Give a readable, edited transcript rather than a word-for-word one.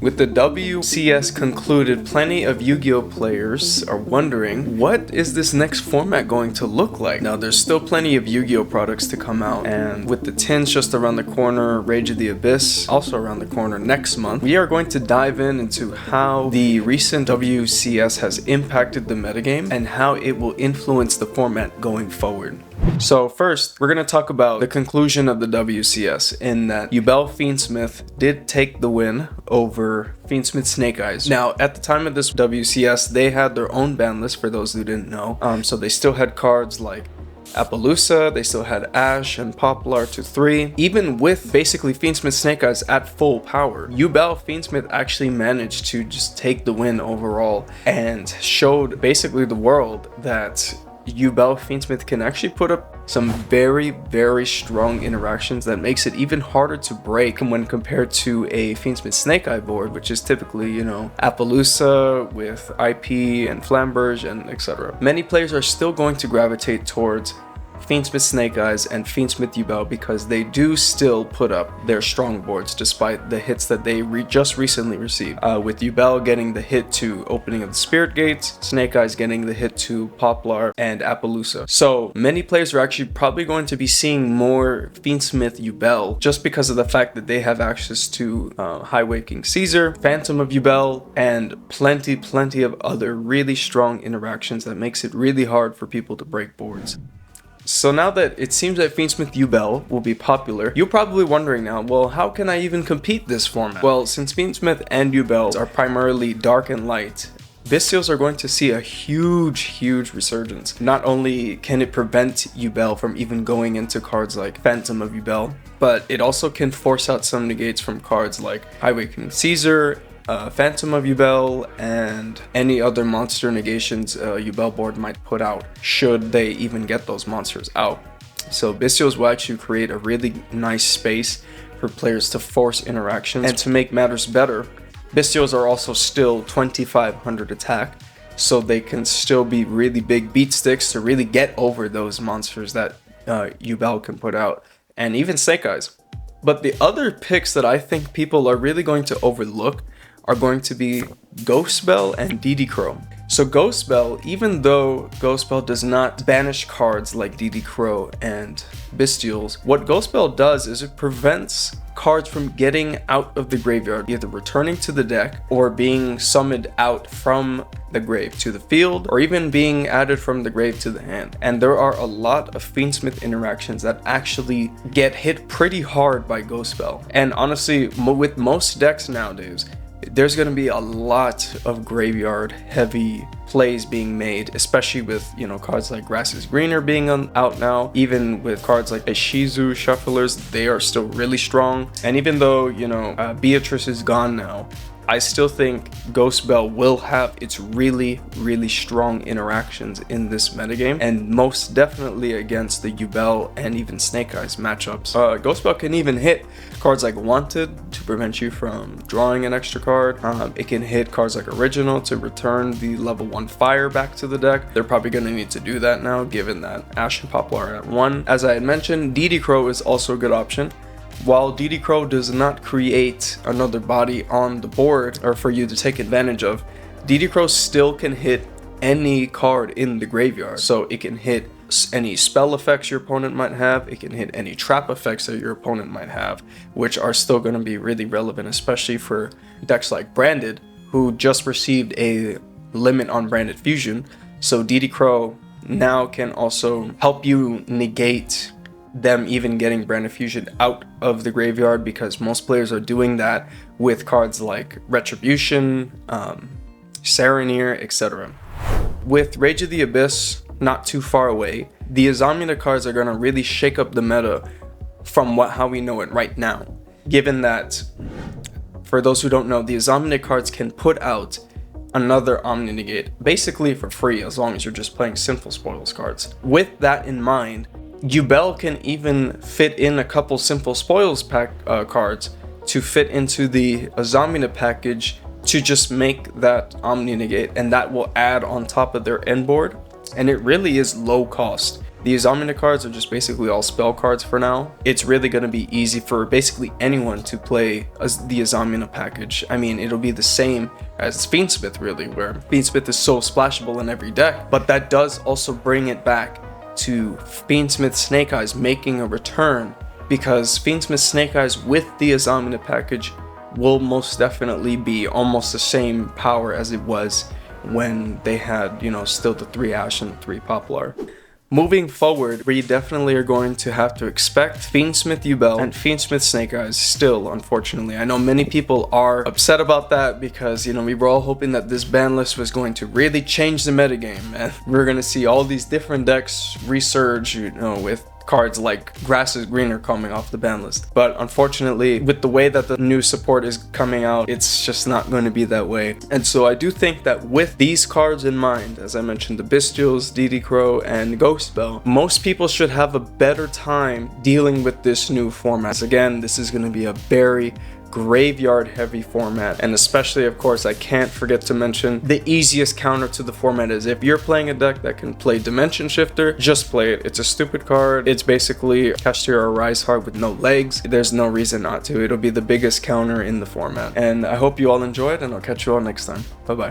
With the WCS concluded, plenty of Yu-Gi-Oh players are wondering, what is this next format going to look like? Now, there's still plenty of Yu-Gi-Oh products to come out, and with the tins just around the corner, Rage of the Abyss also around the corner next month, we are going to dive into how the recent WCS has impacted the metagame and how it will influence the format going forward. So first, we're going to talk about the conclusion of the WCS, in that Yubel Fiendsmith did take the win over Fiendsmith Snake Eyes. Now, at the time of this WCS, they had their own ban list, for those who didn't know. So they still had cards like Appaloosa, they still had Ash and Poplar to 3. Even with basically Fiendsmith Snake Eyes at full power, Yubel Fiendsmith actually managed to just take the win overall and showed basically the world that Yubel Fiendsmith can actually put up some very, very strong interactions that makes it even harder to break when compared to a Fiendsmith Snake Eye board, which is typically, you know, Appaloosa with IP and Flamberge and etc. Many players are still going to gravitate towards Fiendsmith Snake Eyes and Fiendsmith Yubel because they do still put up their strong boards despite the hits that they just recently received. With Yubel getting the hit to Opening of the Spirit Gates, Snake Eyes getting the hit to Poplar and Appaloosa. So many players are actually probably going to be seeing more Fiendsmith Yubel just because of the fact that they have access to Highway King Caesar, Phantom of Yubel, and plenty of other really strong interactions that makes it really hard for people to break boards. So now that it seems that Fiendsmith Yubel will be popular, you're probably wondering now, well, how can I even compete this format? Well, since Fiendsmith and Yubel are primarily dark and light, Bestials are going to see a huge resurgence. Not only can it prevent Yubel from even going into cards like Phantom of Yubel, but it also can force out some negates from cards like Highway King Caesar, Phantom of Yubel, and any other monster negations Yubel board might put out, should they even get those monsters out. So Bestials will actually create a really nice space for players to force interactions. And to make matters better, Bestials are also still 2500 attack, so they can still be really big beat sticks to really get over those monsters that Yubel can put out, and even Snake Eyes. But the other picks that I think people are really going to overlook are going to be Ghostbell and DD Crow. So Ghostbell, even though Ghostbell does not banish cards like DD Crow and Bestials, what Ghostbell does is it prevents cards from getting out of the graveyard, either returning to the deck or being summoned out from the grave to the field, or even being added from the grave to the hand. And there are a lot of Fiendsmith interactions that actually get hit pretty hard by Ghostbell. And honestly, with most decks nowadays, there's going to be a lot of graveyard heavy plays being made, especially with, you know, cards like Grass is Greener being out now. Even with cards like Ishizu Shufflers, they are still really strong. And even though, you know, Beatrice is gone now, I still think Ghostbell will have its really strong interactions in this metagame, and most definitely against the Yubel and even Snake Eyes matchups. Ghostbell can even hit cards like Wanted to prevent you from drawing an extra card. It can hit cards like Original to return the level 1 fire back to the deck. They're probably going to need to do that now, given that Ash and Poplar are at 1. As I had mentioned, DD Crow is also a good option. While DD Crow does not create another body on the board or for you to take advantage of, DD Crow still can hit any card in the graveyard. So it can hit any spell effects your opponent might have, it can hit any trap effects that your opponent might have, which are still going to be really relevant, especially for decks like Branded, who just received a limit on Branded Fusion. So DD Crow now can also help you negate them even getting Branded Fusion out of the graveyard, because most players are doing that with cards like Retribution, Serenir, etc. With Rage of the Abyss not too far away, the Azamina cards are going to really shake up the meta from how we know it right now, given that, for those who don't know, the Azamina cards can put out another Omni Negate basically for free as long as you're just playing Sinful Spoils cards. With that in mind, Yubel can even fit in a couple Simple Spoils pack cards to fit into the Azamina package to just make that Omni Negate, and that will add on top of their end board, and it really is low cost. The Yugiohmemes cards are just basically all spell cards for now. It's really going to be easy for basically anyone to play the Yugiohmemes package. I mean, it'll be the same as Fiendsmith really, where Fiendsmith is so splashable in every deck, but that does also bring it back to Fiendsmith Snake Eyes making a return, because Fiendsmith Snake Eyes with the Yugiohmemes package will most definitely be almost the same power as it was when they had, you know, still the 3 Ash and the 3 Poplar. Moving forward, we definitely are going to have to expect Fiendsmith Yubel and Fiendsmith Snake Eyes still, unfortunately. I know many people are upset about that because, you know, we were all hoping that this ban list was going to really change the metagame, and we're going to see all these different decks resurge, you know, with cards like Grass is Greener coming off the ban list. But unfortunately, with the way that the new support is coming out, it's just not going to be that way. And so I do think that with these cards in mind, as I mentioned, the Bystials, DD Crow, and Ghost Bell, most people should have a better time dealing with this new format. Again, this is going to be a very graveyard heavy format, and especially, of course, I can't forget to mention the easiest counter to the format is if you're playing a deck that can play Dimension Shifter, just play it. It's a stupid card. It's basically Kashtira or Rise Heart with no legs. There's no reason not to. It'll be the biggest counter in the format, and I hope you all enjoyed, and I'll catch you all next time. Bye bye.